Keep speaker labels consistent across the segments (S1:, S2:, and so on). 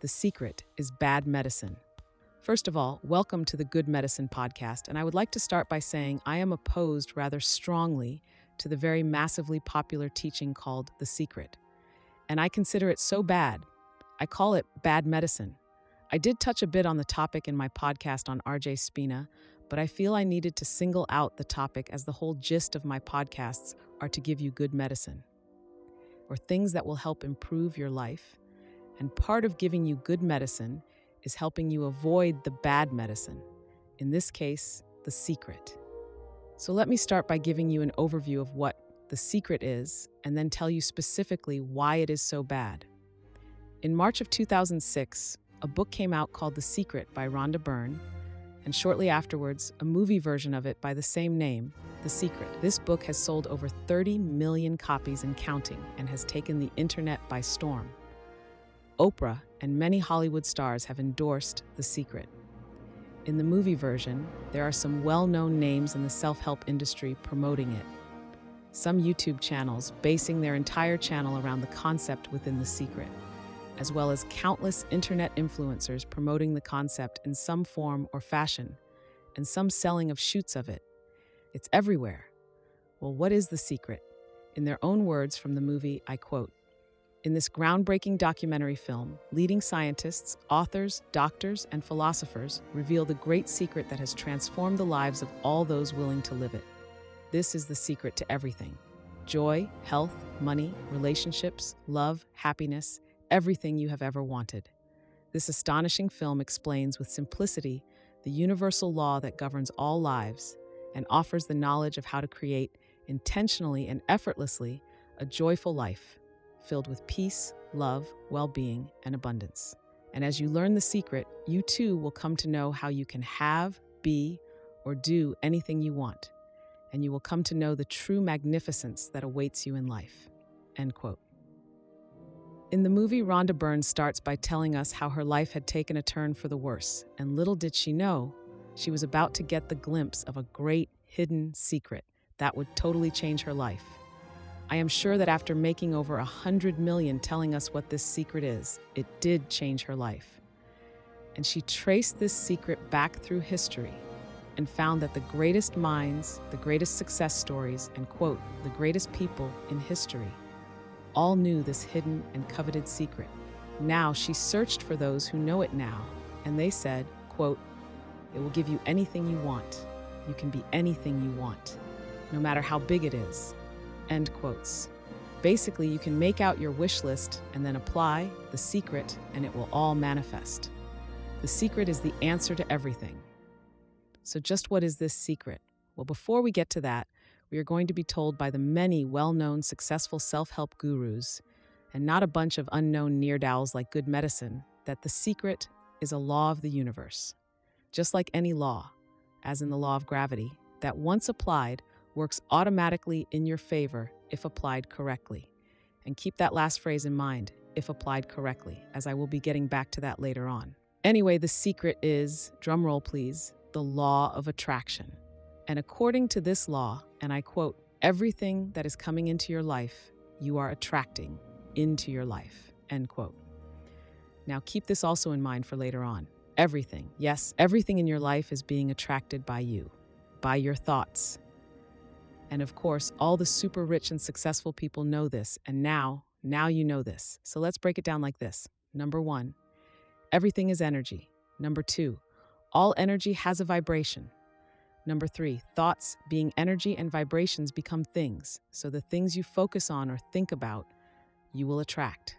S1: secret is bad medicine. First of all, welcome to the Good Medicine podcast, and I would like to start by saying I am opposed rather strongly to the very massively popular teaching called The Secret. And I consider it so bad, I call it bad medicine. I did touch a bit on the topic in my podcast on RJ Spina, but I feel I needed to single out the topic as the whole gist of my podcasts are to give you good medicine, or things that will help improve your life. And part of giving you good medicine is helping you avoid the bad medicine, in this case, the secret. So let me start by giving you an overview of what the secret is, and then tell you specifically why it is so bad. In March of 2006, a book came out called The Secret by Rhonda Byrne, and shortly afterwards, a movie version of it by the same name, The Secret. This book has sold over 30 million copies and counting, and has taken the internet by storm. Oprah and many Hollywood stars have endorsed The Secret. In the movie version, there are some well-known names in the self-help industry promoting it. Some YouTube channels basing their entire channel around the concept within The Secret, as well as countless internet influencers promoting the concept in some form or fashion, and some selling of shoots of it. It's everywhere. Well, what is The Secret? In their own words from the movie, I quote, "In this groundbreaking documentary film, leading scientists, authors, doctors, and philosophers reveal the great secret that has transformed the lives of all those willing to live it. This is the secret to everything: joy, health, money, relationships, love, happiness, everything you have ever wanted." This astonishing film explains with simplicity the universal law that governs all lives and offers the knowledge of how to create, intentionally and effortlessly, a joyful life filled with peace, love, well-being, and abundance. And as you learn the secret, you too will come to know how you can have, be, or do anything you want, and you will come to know the true magnificence that awaits you in life. End quote. In the movie, Rhonda Byrne starts by telling us how her life had taken a turn for the worse, and little did she know, she was about to get the glimpse of a great hidden secret that would totally change her life. I am sure that after making over 100 million telling us what this secret is, it did change her life. And she traced this secret back through history and found that the greatest minds, the greatest success stories, and quote, the greatest people in history all knew this hidden and coveted secret. Now she searched for those who know it now, and they said, quote, "It will give you anything you want. You can be anything you want, no matter how big it is." End quotes. Basically, you can make out your wish list and then apply the secret, and it will all manifest. The secret is the answer to everything. So just what is this secret? Well, before we get to that, we are going to be told by the many well-known successful self-help gurus, and not a bunch of unknown ne'er-do-wells like Good Medicine, that the secret is a law of the universe. Just like any law, as in the law of gravity, that once applied, works automatically in your favor if applied correctly. And keep that last phrase in mind, if applied correctly, as I will be getting back to that later on. Anyway, the secret is, drumroll please, the law of attraction. And according to this law, and I quote, "Everything that is coming into your life, you are attracting into your life." End quote. Now keep this also in mind for later on. Everything, yes, everything in your life is being attracted by you, by your thoughts. And of course, all the super rich and successful people know this, and now you know this. So let's break it down like this. Number 1, everything is energy. Number 2, all energy has a vibration. Number 3, thoughts, being energy and vibrations, become things. So the things you focus on or think about, you will attract.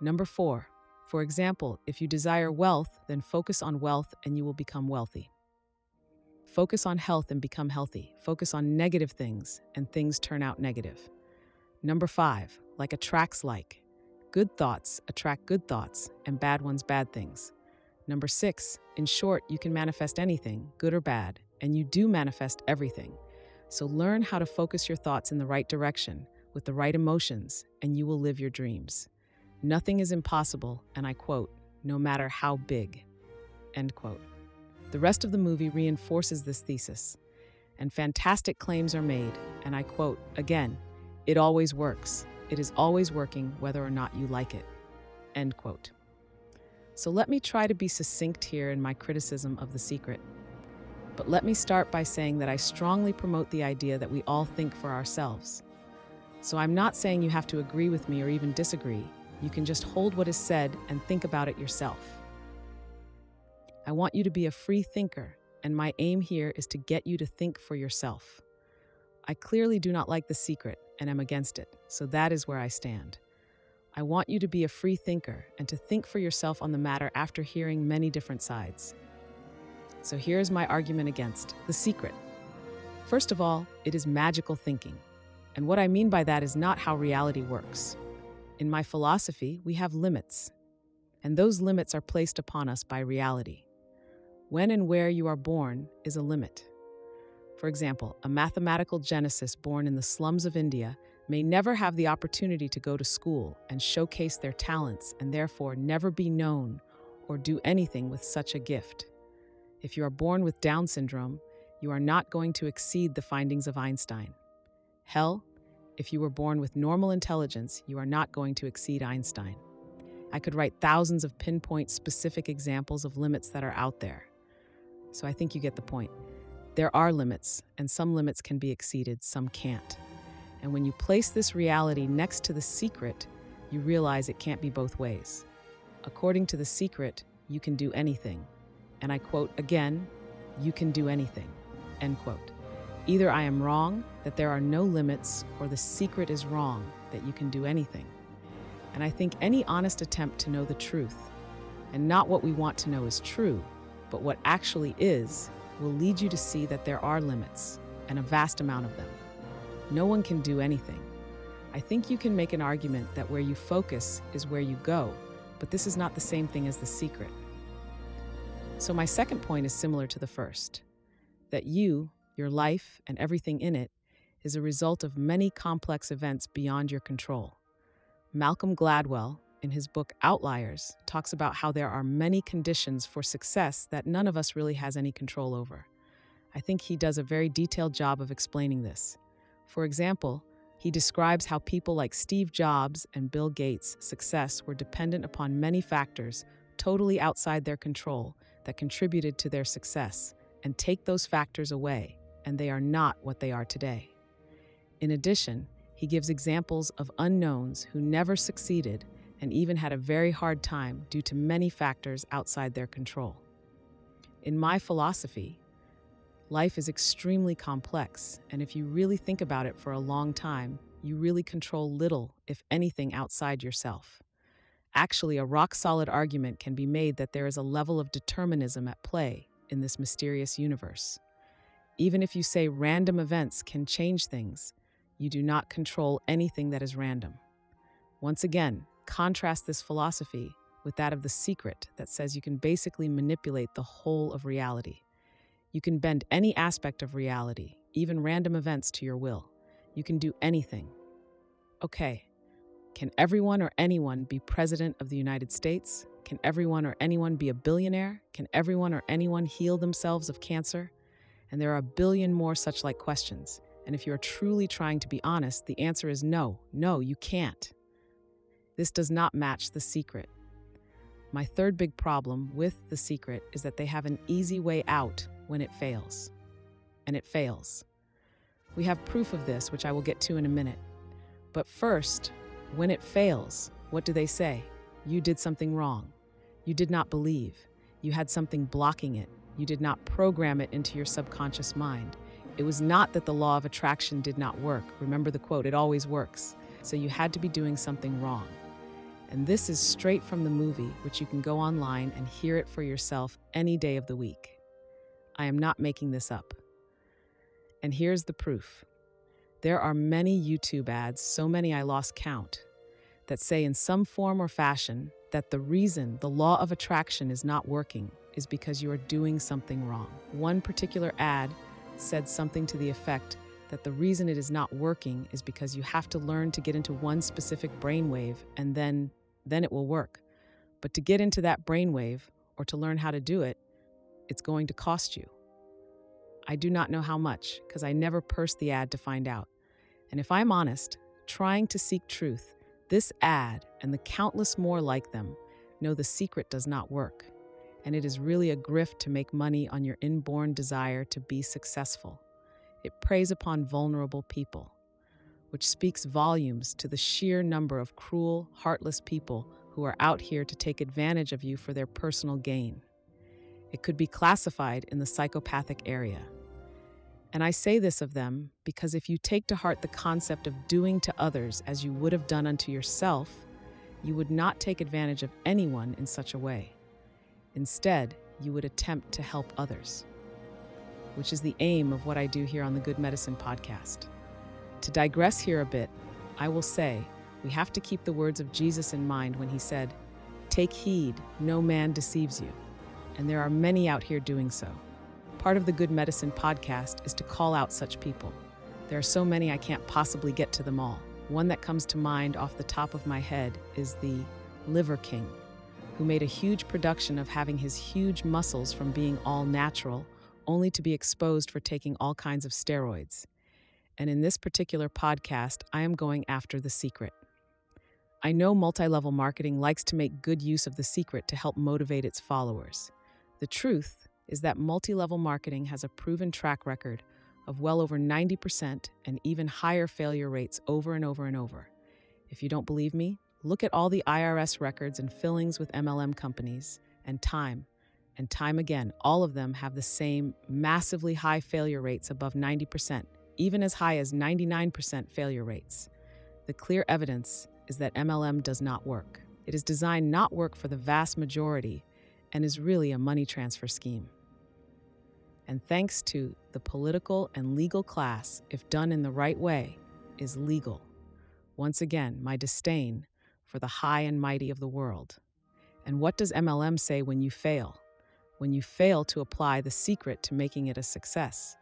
S1: Number 4, for example, if you desire wealth, then focus on wealth and you will become wealthy. Focus on health and become healthy. Focus on negative things and things turn out negative. Number 5, like attracts like. Good thoughts attract good thoughts and bad ones bad things. Number 6, in short, you can manifest anything, good or bad, and you do manifest everything. So learn how to focus your thoughts in the right direction with the right emotions, and you will live your dreams. Nothing is impossible, and I quote, no matter how big. End quote. The rest of the movie reinforces this thesis, and fantastic claims are made, and I quote, again, "It always works. It is always working whether or not you like it." End quote. So let me try to be succinct here in my criticism of The Secret. But let me start by saying that I strongly promote the idea that we all think for ourselves. So I'm not saying you have to agree with me or even disagree. You can just hold what is said and think about it yourself. I want you to be a free thinker, and my aim here is to get you to think for yourself. I clearly do not like The Secret and am against it, so that is where I stand. I want you to be a free thinker and to think for yourself on the matter after hearing many different sides. So here's my argument against The Secret. First of all, it is magical thinking. And what I mean by that is not how reality works. In my philosophy, we have limits, and those limits are placed upon us by reality. When and where you are born is a limit. For example, a mathematical genesis born in the slums of India may never have the opportunity to go to school and showcase their talents and therefore never be known or do anything with such a gift. If you are born with Down syndrome, you are not going to exceed the findings of Einstein. Hell, if you were born with normal intelligence, you are not going to exceed Einstein. I could write thousands of pinpoint specific examples of limits that are out there. So I think you get the point. There are limits, and some limits can be exceeded, some can't. And when you place this reality next to The Secret, you realize it can't be both ways. According to The Secret, you can do anything. And I quote again, you can do anything, end quote. Either I am wrong, that there are no limits, or The Secret is wrong, that you can do anything. And I think any honest attempt to know the truth, and not what we want to know is true, but what actually is, will lead you to see that there are limits, and a vast amount of them. No one can do anything. I think you can make an argument that where you focus is where you go, but this is not the same thing as The Secret. So my second point is similar to the first, that you, your life, and everything in it is a result of many complex events beyond your control. Malcolm Gladwell, in his book Outliers, talks about how there are many conditions for success that none of us really has any control over. I think he does a very detailed job of explaining this. For example, he describes how people like Steve Jobs and Bill Gates' success were dependent upon many factors totally outside their control that contributed to their success, and take those factors away, and they are not what they are today. In addition, he gives examples of unknowns who never succeeded and even had a very hard time due to many factors outside their control. In my philosophy, life is extremely complex, and if you really think about it for a long time, you really control little, if anything, outside yourself. Actually, a rock-solid argument can be made that there is a level of determinism at play in this mysterious universe. Even if you say random events can change things, you do not control anything that is random. Once again, contrast this philosophy with that of The Secret that says you can basically manipulate the whole of reality. You can bend any aspect of reality, even random events, to your will. You can do anything. Okay, can everyone or anyone be president of the United States? Can everyone or anyone be a billionaire? Can everyone or anyone heal themselves of cancer? And there are a billion more such like questions. And if you are truly trying to be honest, the answer is no, you can't. This does not match The Secret. My third big problem with The Secret is that they have an easy way out when it fails. And it fails. We have proof of this, which I will get to in a minute. But first, when it fails, what do they say? You did something wrong. You did not believe. You had something blocking it. You did not program it into your subconscious mind. It was not that the law of attraction did not work. Remember the quote, it always works. So you had to be doing something wrong. And this is straight from the movie, which you can go online and hear it for yourself any day of the week. I am not making this up. And here's the proof. There are many YouTube ads, so many I lost count, that say in some form or fashion that the reason the law of attraction is not working is because you are doing something wrong. One particular ad said something to the effect that the reason it is not working is because you have to learn to get into one specific brainwave and then it will work. But to get into that brainwave or to learn how to do it, it's going to cost you. I do not know how much because I never pursed the ad to find out. And if I'm honest, trying to seek truth, this ad and the countless more like them know the secret does not work, and it is really a grift to make money on your inborn desire to be successful. It preys upon vulnerable people, which speaks volumes to the sheer number of cruel, heartless people who are out here to take advantage of you for their personal gain. It could be classified in the psychopathic area. And I say this of them because if you take to heart the concept of doing to others as you would have done unto yourself, you would not take advantage of anyone in such a way. Instead, you would attempt to help others, which is the aim of what I do here on the Good Medicine podcast. To digress here a bit, I will say we have to keep the words of Jesus in mind when he said, "Take heed, no man deceives you." And there are many out here doing so. Part of the Good Medicine podcast is to call out such people. There are so many I can't possibly get to them all. One that comes to mind off the top of my head is the Liver King, who made a huge production of having his huge muscles from being all natural, only to be exposed for taking all kinds of steroids. And in this particular podcast, I am going after the secret. I know multi-level marketing likes to make good use of the secret to help motivate its followers. The truth is that multi-level marketing has a proven track record of well over 90% and even higher failure rates over and over and over. If you don't believe me, look at all the IRS records and fillings with MLM companies, and time again, all of them have the same massively high failure rates above 90%, even as high as 99% failure rates. The clear evidence is that MLM does not work. It is designed not work for the vast majority and is really a money transfer scheme. And thanks to the political and legal class, if done in the right way, is legal. Once again, my disdain for the high and mighty of the world. And what does MLM say when you fail? When you fail to apply the secret to making it a success?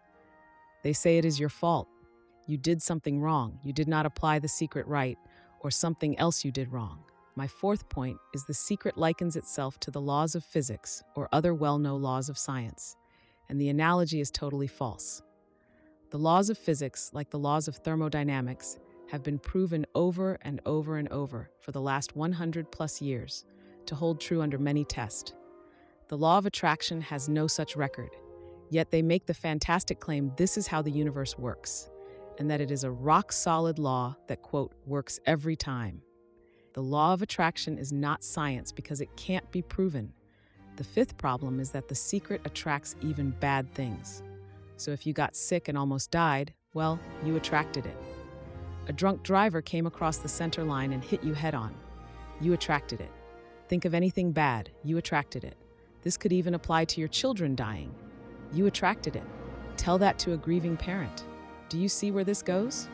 S1: They say it is your fault. You did something wrong. You did not apply the secret right, or something else you did wrong. My fourth point is the secret likens itself to the laws of physics or other well-known laws of science. And the analogy is totally false. The laws of physics, like the laws of thermodynamics, have been proven over and over and over for the last 100 plus years to hold true under many tests. The law of attraction has no such record, yet they make the fantastic claim this is how the universe works, and that it is a rock-solid law that, quote, works every time. The law of attraction is not science because it can't be proven. The fifth problem is that the secret attracts even bad things. So if you got sick and almost died, well, you attracted it. A drunk driver came across the center line and hit you head on. You attracted it. Think of anything bad, you attracted it. This could even apply to your children dying. You attracted it. Tell that to a grieving parent. Do you see where this goes?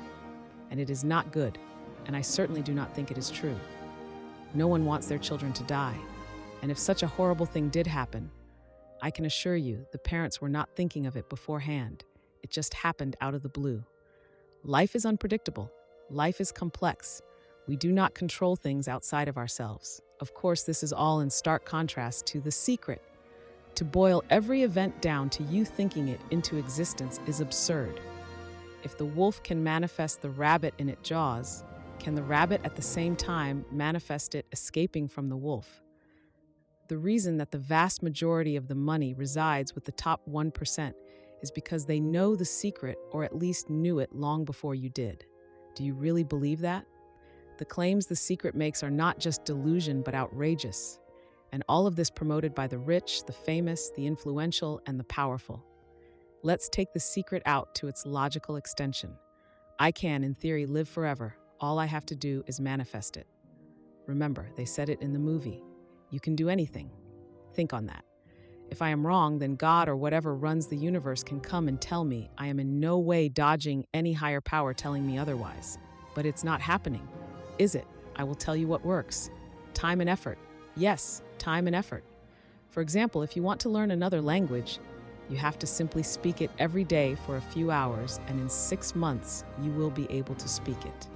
S1: And it is not good, and I certainly do not think it is true. No one wants their children to die. And if such a horrible thing did happen, I can assure you the parents were not thinking of it beforehand. It just happened out of the blue. Life is unpredictable. Life is complex. We do not control things outside of ourselves. Of course, this is all in stark contrast to the secret. To boil every event down to you thinking it into existence is absurd. If the wolf can manifest the rabbit in its jaws, can the rabbit at the same time manifest it escaping from the wolf? The reason that the vast majority of the money resides with the top 1% is because they know the secret, or at least knew it long before you did. Do you really believe that? The claims the secret makes are not just delusion but outrageous, and all of this promoted by the rich, the famous, the influential, and the powerful. Let's take the secret out to its logical extension. I can, in theory, live forever. All I have to do is manifest it. Remember, they said it in the movie. You can do anything. Think on that. If I am wrong, then God or whatever runs the universe can come and tell me I am in no way dodging any higher power telling me otherwise. But it's not happening, is it? I will tell you what works. Time and effort. Yes, time and effort. For example, if you want to learn another language, you have to simply speak it every day for a few hours, and in 6 months, you will be able to speak it.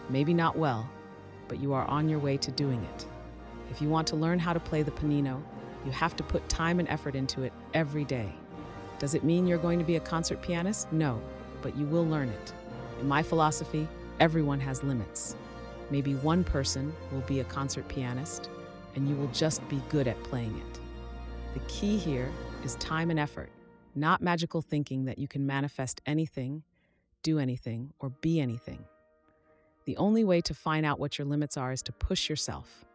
S1: Maybe not well, but you are on your way to doing it. If you want to learn how to play the pianino, you have to put time and effort into it every day. Does it mean you're going to be a concert pianist? No, but you will learn it. In my philosophy, everyone has limits. Maybe one person will be a concert pianist, and you will just be good at playing it. The key here is time and effort, not magical thinking that you can manifest anything, do anything, or be anything. The only way to find out what your limits are is to push yourself.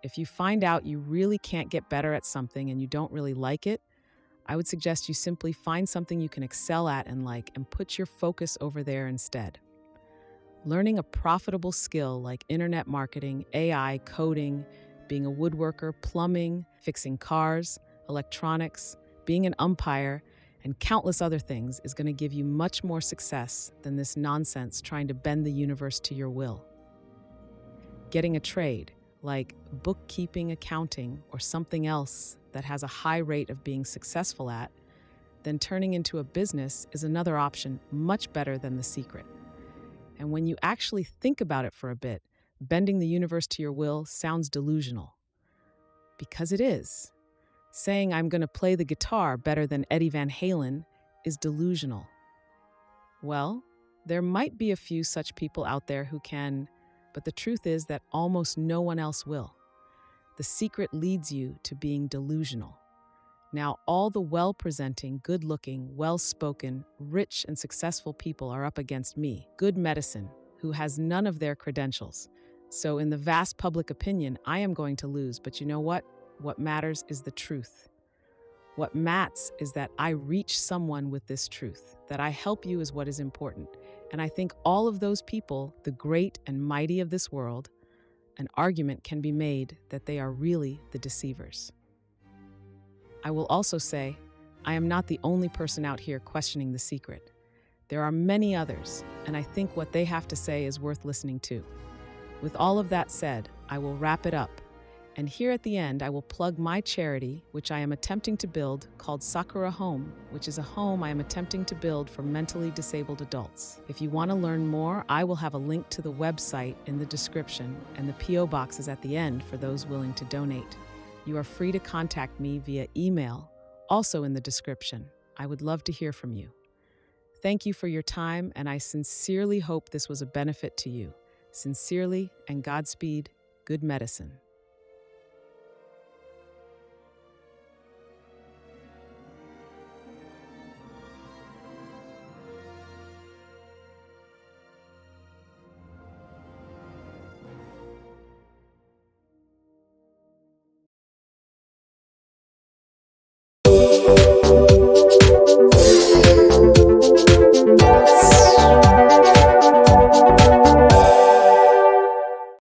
S1: If you find out you really can't get better at something and you don't really like it, I would suggest you simply find something you can excel at and like and put your focus over there instead. Learning a profitable skill like internet marketing, AI, coding, being a woodworker, plumbing, fixing cars, electronics, being an umpire, and countless other things is going to give you much more success than this nonsense trying to bend the universe to your will. Getting a trade, like bookkeeping, accounting, or something else that has a high rate of being successful at, then turning into a business is another option much better than the secret. And when you actually think about it for a bit, bending the universe to your will sounds delusional. Because it is. Saying I'm going to play the guitar better than Eddie Van Halen is delusional. Well, there might be a few such people out there who can, but the truth is that almost no one else will. The secret leads you to being delusional. Now, all the well-presenting, good-looking, well-spoken, rich, and successful people are up against me, Good Medicine, who has none of their credentials. So in the vast public opinion, I am going to lose, but you know what? What matters is the truth. What matters is that I reach someone with this truth, that I help you is what is important. And I think all of those people, the great and mighty of this world, an argument can be made that they are really the deceivers. I will also say, I am not the only person out here questioning the secret. There are many others, and I think what they have to say is worth listening to. With all of that said, I will wrap it up. And here at the end, I will plug my charity, which I am attempting to build, called Sakura Home, which is a home I am attempting to build for mentally disabled adults. If you want to learn more, I will have a link to the website in the description, and the P.O. box is at the end for those willing to donate. You are free to contact me via email, also in the description. I would love to hear from you. Thank you for your time, and I sincerely hope this was a benefit to you. Sincerely, and Godspeed, Good Medicine.